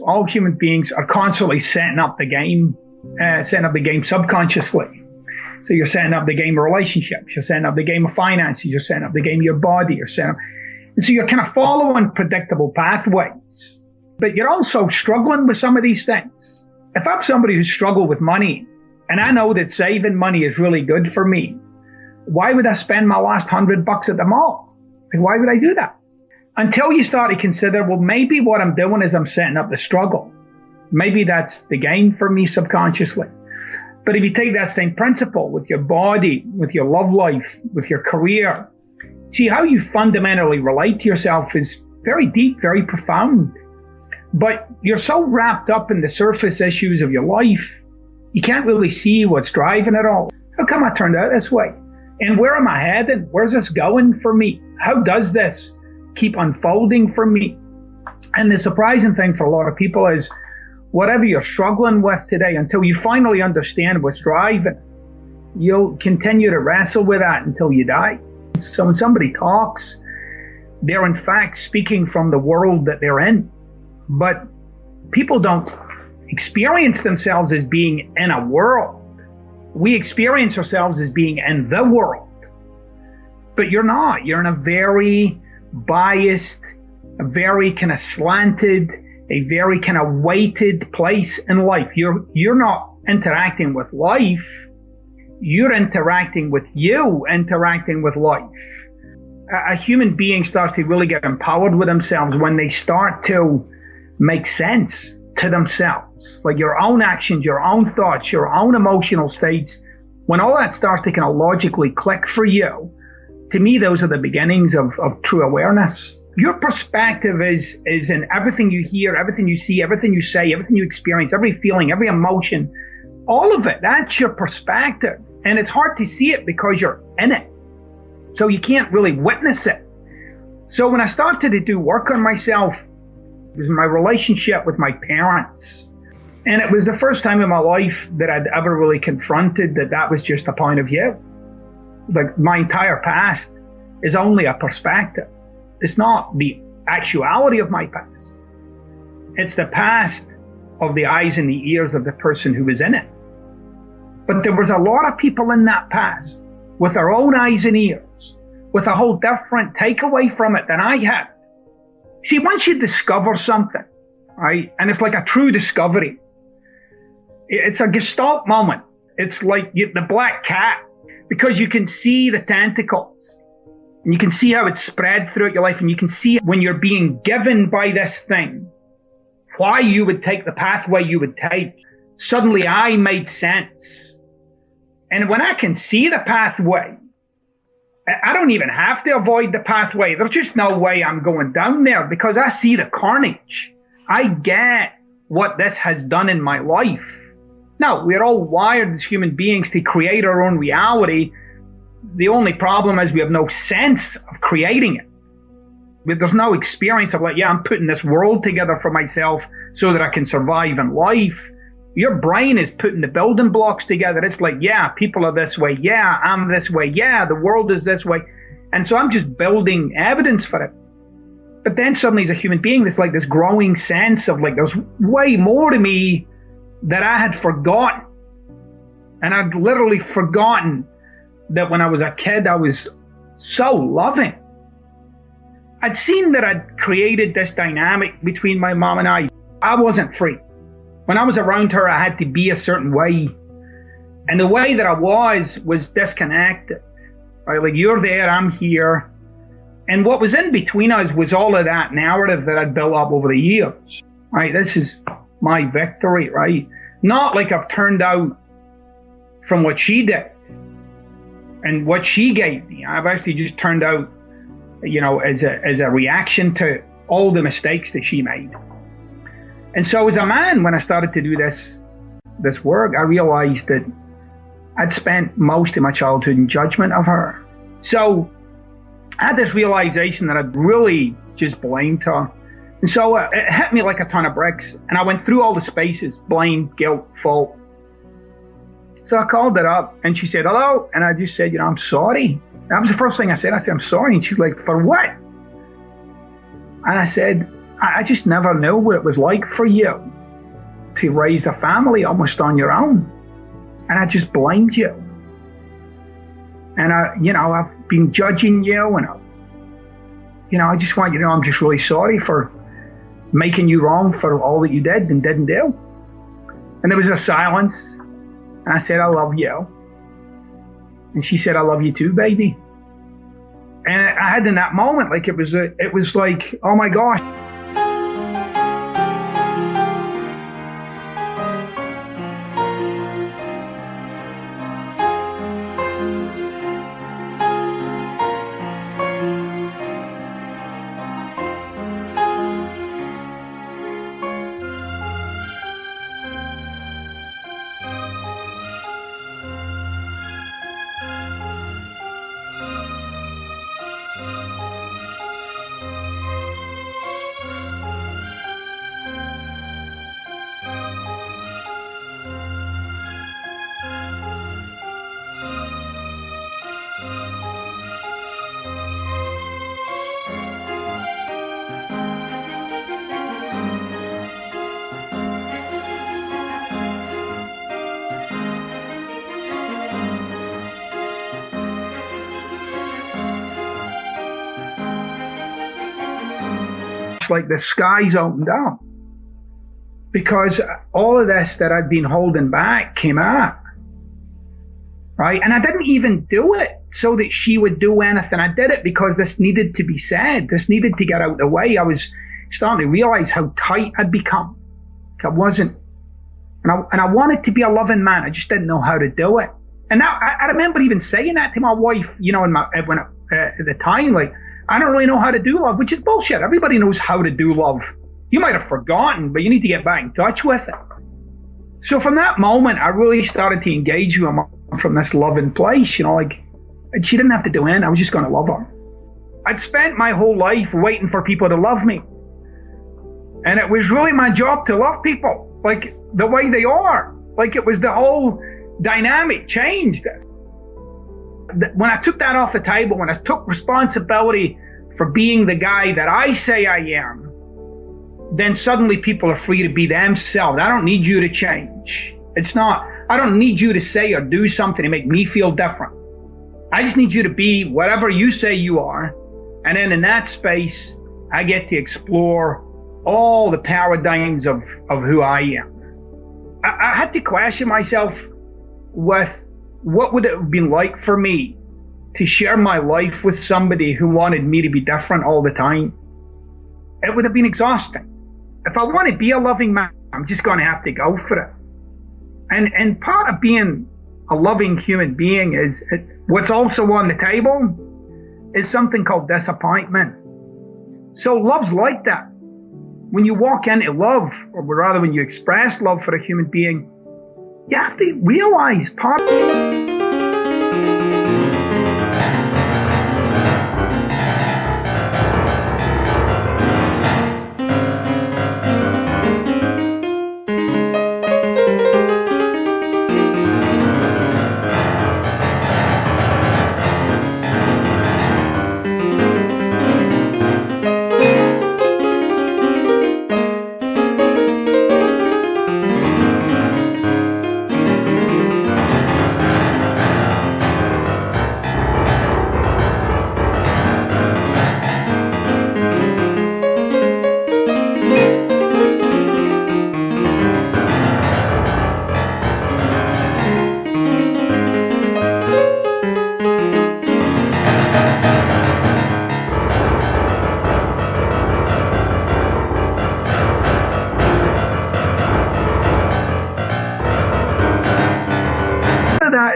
All human beings are constantly setting up the game subconsciously. So you're setting up the game of relationships, you're setting up the game of finances, you're setting up the game of your body, and so you're kind of following predictable pathways. But you're also struggling with some of these things. If I'm somebody who's struggled with money, and I know that saving money is really good for me, why would I spend my last $100 at the mall? Like, why would I do that? Until you start to consider, well, maybe what I'm doing is I'm setting up the struggle. Maybe that's the game for me subconsciously. But if you take that same principle with your body, with your love life, with your career, see how you fundamentally relate to yourself is very deep, very profound. But you're so wrapped up in the surface issues of your life, you can't really see what's driving it all. How come I turned out this way? And where am I headed? Where's this going for me? How does this keep unfolding for me? And the surprising thing for a lot of people is whatever you're struggling with today, until you finally understand what's driving, you'll continue to wrestle with that until you die. So when somebody talks, they're in fact speaking from the world that they're in. But people don't experience themselves as being in a world. We experience ourselves as being in the world. But you're not. You're in a very biased, a very kind of slanted, a very kind of weighted place in life. You're not interacting with life. You're interacting with you, interacting with life. A human being starts to really get empowered with themselves when they start to make sense to themselves. Like your own actions, your own thoughts, your own emotional states. When all that starts to kind of logically click for you, to me, those are the beginnings of true awareness. Your perspective is in everything you hear, everything you see, everything you say, everything you experience, every feeling, every emotion, all of it. That's your perspective. And it's hard to see it because you're in it. So you can't really witness it. So when I started to do work on myself, it was my relationship with my parents. And it was the first time in my life that I'd ever really confronted that was just a point of view. Like my entire past is only a perspective. It's not the actuality of my past. It's the past of the eyes and the ears of the person who was in it. But there was a lot of people in that past with their own eyes and ears, with a whole different takeaway from it than I had. See, once you discover something, right, and it's like a true discovery, it's a gestalt moment. It's like the black cat, because you can see the tentacles, and you can see how it's spread throughout your life, and you can see when you're being given by this thing, why you would take the pathway you would take. Suddenly I made sense. And when I can see the pathway, I don't even have to avoid the pathway. There's just no way I'm going down there because I see the carnage. I get what this has done in my life. Now, we're all wired as human beings to create our own reality. The only problem is we have no sense of creating it. There's no experience of like, yeah, I'm putting this world together for myself so that I can survive in life. Your brain is putting the building blocks together. It's like, yeah, people are this way. Yeah, I'm this way. Yeah, the world is this way. And so I'm just building evidence for it. But then suddenly as a human being, there's like this growing sense of like, there's way more to me that I had forgotten. And I'd literally forgotten that when I was a kid, I was so loving. I'd seen that I'd created this dynamic between my mom and I. I wasn't free. When I was around her, I had to be a certain way. And the way that I was disconnected. Right? Like, you're there, I'm here. And what was in between us was all of that narrative that I'd built up over the years. Right? This is my victory, right? Not like I've turned out from what she did and what she gave me. I've actually just turned out, as a reaction to all the mistakes that she made. And so as a man, when I started to do this work, I realized that I'd spent most of my childhood in judgment of her. So I had this realization that I'd really just blamed her. And so it hit me like a ton of bricks. And I went through all the spaces: blame, guilt, fault. So I called her up and she said, hello. And I just said, I'm sorry. That was the first thing I said. I said, I'm sorry. And she's like, for what? And I said, I just never knew what it was like for you to raise a family almost on your own. And I just blamed you. And I've been judging you, and I just want you to know I'm just really sorry for making you wrong for all that you did and didn't do. And there was a silence, and I said, I love you. And she said, I love you too, baby. And I had in that moment, like it was like, oh my gosh. Like the skies opened up, because all of this that I'd been holding back came out, right? And I didn't even do it so that she would do anything. I did it because this needed to be said. This needed to get out of the way. I was starting to realize how tight I'd become. I wasn't, and I wanted to be a loving man. I just didn't know how to do it. And now I remember even saying that to my wife, at the time, like, I don't really know how to do love, which is bullshit. Everybody knows how to do love. You might have forgotten, but you need to get back in touch with it. So from that moment, I really started to engage with her from this loving place, she didn't have to do anything. I was just going to love her. I'd spent my whole life waiting for people to love me. And it was really my job to love people, like the way they are. Like it was the whole dynamic changed. When I took that off the table, when I took responsibility for being the guy that I say I am, then suddenly people are free to be themselves. I don't need you to change. I don't need you to say or do something to make me feel different. I just need you to be whatever you say you are. And then in that space, I get to explore all the paradigms of who I am. I had to question myself with what would it have been like for me to share my life with somebody who wanted me to be different all the time. It would have been exhausting. If I want to be a loving man, I'm just going to have to go for it. And part of being a loving human being is what's also on the table is something called disappointment. So love's like that. When you walk into love, or rather when you express love for a human being, you have to realize part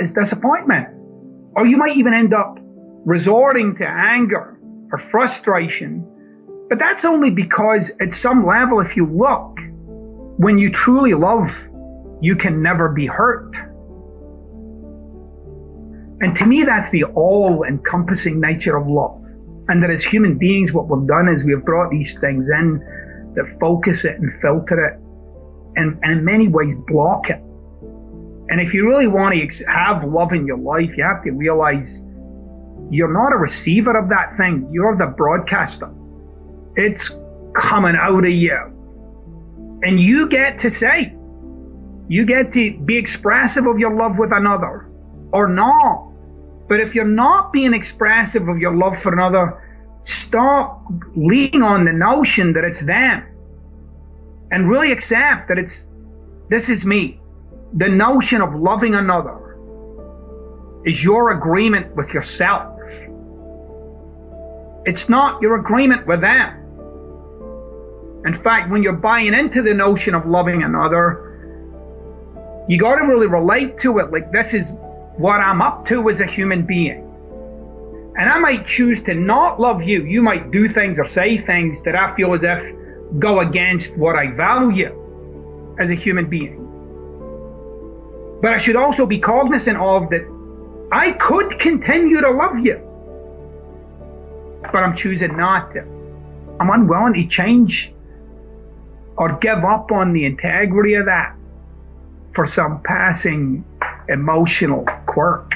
is disappointment. Or you might even end up resorting to anger or frustration. But that's only because at some level, if you look, when you truly love, you can never be hurt. And to me, that's the all-encompassing nature of love. And that as human beings, what we've done is we've brought these things in that focus it and filter it and in many ways block it. And if you really want to have love in your life, you have to realize you're not a receiver of that thing. You're the broadcaster. It's coming out of you. And you get to say, you get to be expressive of your love with another or not. But if you're not being expressive of your love for another, stop leaning on the notion that it's them and really accept that this is me. The notion of loving another is your agreement with yourself. It's not your agreement with them. In fact, when you're buying into the notion of loving another, you got to really relate to it like this is what I'm up to as a human being. And I might choose to not love you. You might do things or say things that I feel as if go against what I value as a human being. But I should also be cognizant of that I could continue to love you, but I'm choosing not to. I'm unwilling to change or give up on the integrity of that for some passing emotional quirk.